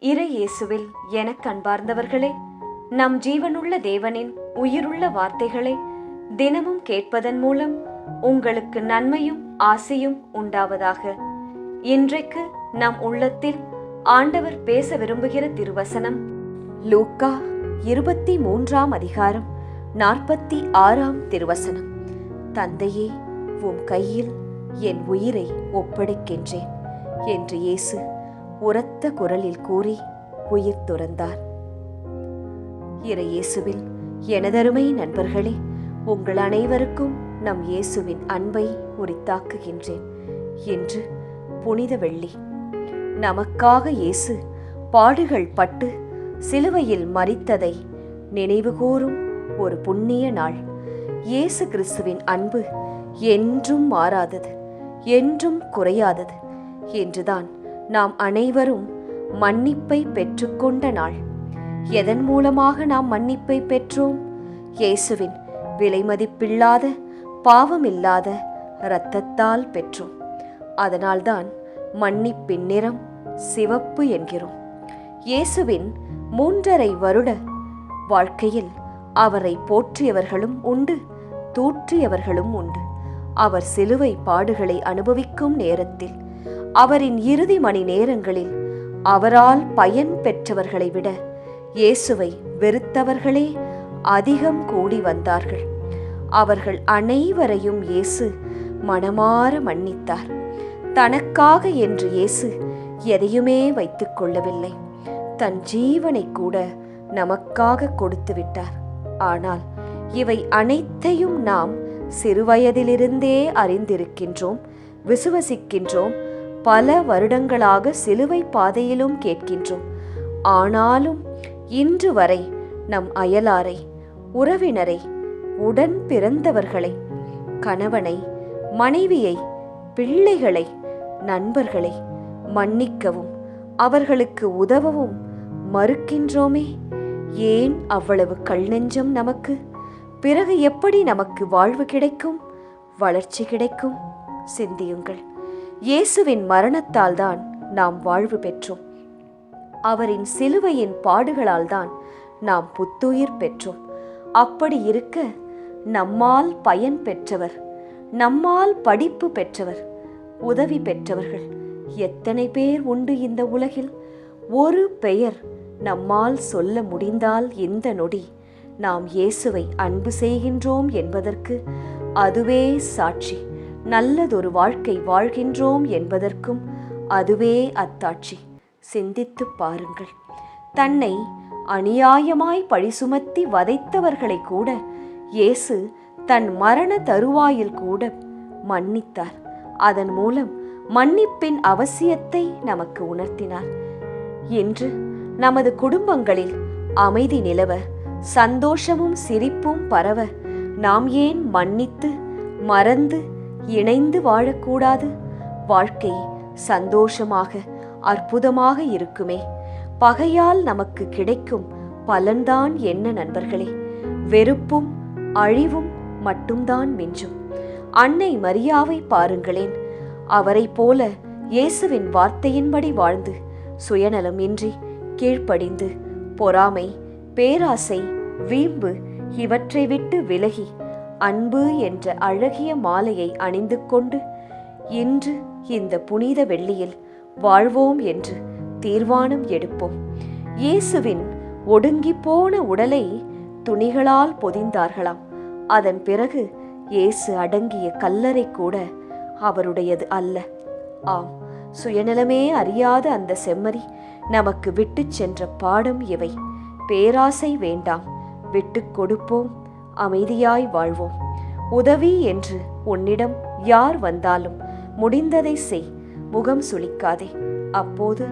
இறை இயேசுவில் எனக் அன்பார்ந்தவர்களே, நம் ஜீவனுள்ள தேவனின் உயிருள்ள வார்த்தைகளை தினமும் கேட்பதன் மூலம் உங்களுக்கு நன்மையும் ஆசையும் உண்டாவதாக. இன்றைக்கு நம் உள்ளத்தில் ஆண்டவர் பேச விரும்புகிற திருவசனம் லூக்கா 23ஆம் அதிகாரம் 46ஆம் திருவசனம். தந்தையே, உம் கையில் என் உயிரை ஒப்படைக்கின்றேன் என்று இயேசு உரத்த குரலில் கூறி உயிர் துறந்தார். இறை இயேசுவில் எனதருமை நண்பர்களே, உங்கள் அனைவருக்கும் நம் இயேசுவின் அன்பை உரித்தாக்குகின்றேன். இன்று புனித வெள்ளி. நமக்காக இயேசு பாடுகள் பட்டு சிலுவையில் மரித்ததை நினைவுகூரும் ஒரு புண்ணிய நாள். இயேசு கிறிஸ்துவின் அன்பு என்றும் மாறாதது, என்றும் குறையாதது என்றுதான் நாம் அனைவரும் மன்னிப்பை பெற்றுக்கொண்ட நாள். எதன் மூலமாக நாம் மன்னிப்பை பெற்றோம்? இயேசுவின் விலைமதிப்பில்லாத பாவமில்லாத இரத்தத்தால் பெற்றோம். அதனால்தான் மன்னிப்பின் நிறம் சிவப்பு என்கிறோம். இயேசுவின் 3½ வருட வாழ்க்கையில் அவரை போற்றியவர்களும் உண்டு, தூற்றியவர்களும் உண்டு. அவர் சிலுவை பாடுகளை அனுபவிக்கும் நேரத்தில், அவரின் இறுதி மணி நேரங்களில் அவரால் பயன் பெற்றவர்களை விட இயேசுவை வெறுத்தவர்களே அதிகம் கூடி வந்தார்கள். அவர்கள் அனைவரையும் இயேசு மனமாற மன்னித்தார். தனக்காக என்று இயேசு எதையுமே வைத்துக் கொள்ளவில்லை. தன் ஜீவனை கூட நமக்காக கொடுத்து விட்டார். ஆனால் இவை அனைத்தையும் நாம் சிறுவயதிலிருந்தே அறிந்திருக்கின்றோம், விசுவசிக்கின்றோம். பல வருடங்களாக சிலுவை பாதையிலும் கேட்கின்றோம். ஆனாலும் இன்று வரை நம் அயலாரை, உறவினரை, உடன் பிறந்தவர்களை, கணவனை, மனைவியை, பிள்ளைகளை, நண்பர்களை மன்னிக்கவும் அவர்களுக்கு உதவவும் மறுக்கின்றோமே. ஏன் அவ்வளவு கல்நெஞ்சம் நமக்கு? பிறகு எப்படி நமக்கு வாழ்வு கிடைக்கும், வளர்ச்சி கிடைக்கும்? சிந்தியுங்கள். இயேசுவின் மரணத்தால் தான் நாம் வாழ்வு பெற்றோம். அவரின் சிலுவையின் பாடுகளால் தான் நாம் புத்துயிர் பெற்றோம். அப்படி இருக்க, நம்மால் பயன் பெற்றவர், நம்மால் படிப்பு பெற்றவர், உதவி பெற்றவர்கள் எத்தனை பேர் உண்டு இந்த உலகில்? ஒரு பெயர் நம்மால் சொல்ல முடிந்தால் இந்த நொடி நாம் இயேசுவை அன்பு செய்கின்றோம் என்பதற்கு அதுவே சாட்சி. நல்லதொரு வாழ்க்கை வாழ்கின்றோம் என்பதற்கும் அதுவே அத்தாட்சி. சிந்தித்து பாருங்கள். தன்னை அநியாயமாய் பழிசுமத்தி வதைத்தவர்களை கூட இயேசு தன் மரண தருவாயில் கூட மன்னித்தார். அதன் மூலம் மன்னிப்பின் அவசியத்தை நமக்கு உணர்த்தினார். இன்று நமது குடும்பங்களில் அமைதி நிலவ, சந்தோஷமும் சிரிப்பும் பரவ நாம் ஏன் மன்னித்து மறந்து இணைந்து வாழக்கூடாது? வாழ்க்கை சந்தோஷமாக அற்புதமாக இருக்குமே. பகையால் நமக்கு கிடைக்கும் பலன்தான் என்ன நண்பர்களே? வெறுப்பும் அழிவும் மட்டும்தான் மிஞ்சும். அன்னை மரியாவை பாருங்களேன். அவரை போல இயேசுவின் வார்த்தையின்படி வாழ்ந்து, சுயநலம் இன்றி கீழ்ப்படிந்து, பொறாமை, பேராசை, வீம்பு இவற்றை விட்டு விலகி அன்பு என்ற அழகிய மாலையை அணிந்து கொண்டு இன்று இந்த புனித வெள்ளியில் வாழ்வோம் என்று தீர்மானம் எடுப்போம். இயேசுவின் ஒடுங்கி போன உடலை துணிகளால் பொதிந்தார்களாம். அதன் பிறகு இயேசு அடங்கிய கல்லறை கூட அவருடையது அல்ல. ஆம், சுயநலமே அறியாத அந்த செம்மறி நமக்கு விட்டு சென்ற பாடம் இவை. பேராசை வேண்டாம், விட்டு கொடுப்போம், அமைதியாய் வாழ்வோம். உதவி என்று உன்னிடம் யார் வந்தாலும் முடிந்ததை செய், முகம் சுளிக்காதே. அப்போது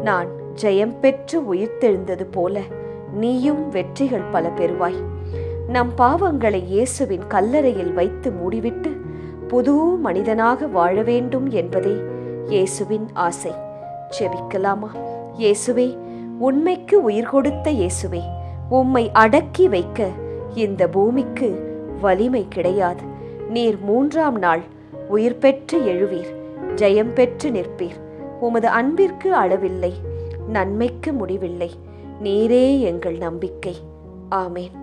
நான் ஜெயம் பெற்று உயிர்த்தெழுந்தது போல நீயும் வெற்றிகள் பல பெறுவாய். நம் பாவங்களை இயேசுவின் கல்லறையில் வைத்து மூடிவிட்டு புது மனிதனாக வாழ வேண்டும் என்பதே இயேசுவின் ஆசை. செபிக்கலாமா? இயேசுவே, உண்மைக்கு உயிர் கொடுத்த இயேசுவே, உம்மை அடக்கி வைக்க இந்த பூமிக்கு வலிமை கிடையாது. நீர் 3ஆம் நாள் உயிர் பெற்று எழுவீர், ஜெயம் பெற்று நிற்பீர். உமது அன்பிற்கு அளவில்லை. நன்மைக்கு முடிவில்லை. நீரே எங்கள் நம்பிக்கை. ஆமேன்.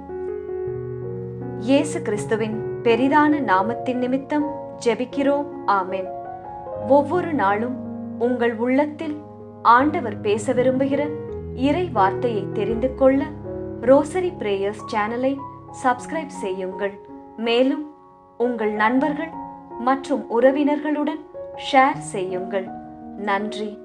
இயேசு கிறிஸ்துவின் பெரிதான நாமத்தின் நிமித்தம் ஜெபிக்கிறோம். ஆமேன். ஒவ்வொரு நாளும் உங்கள் உள்ளத்தில் ஆண்டவர் பேச விரும்புகிற இறை வார்த்தையை தெரிந்து கொள்ள ரோசரி பிரேயர்ஸ் சேனலை சப்ஸ்கிரைப் செய்யுங்கள். மேலும் உங்கள் நண்பர்கள் மற்றும் உறவினர்களுடன் ஷேர் செய்யுங்கள். நன்றி.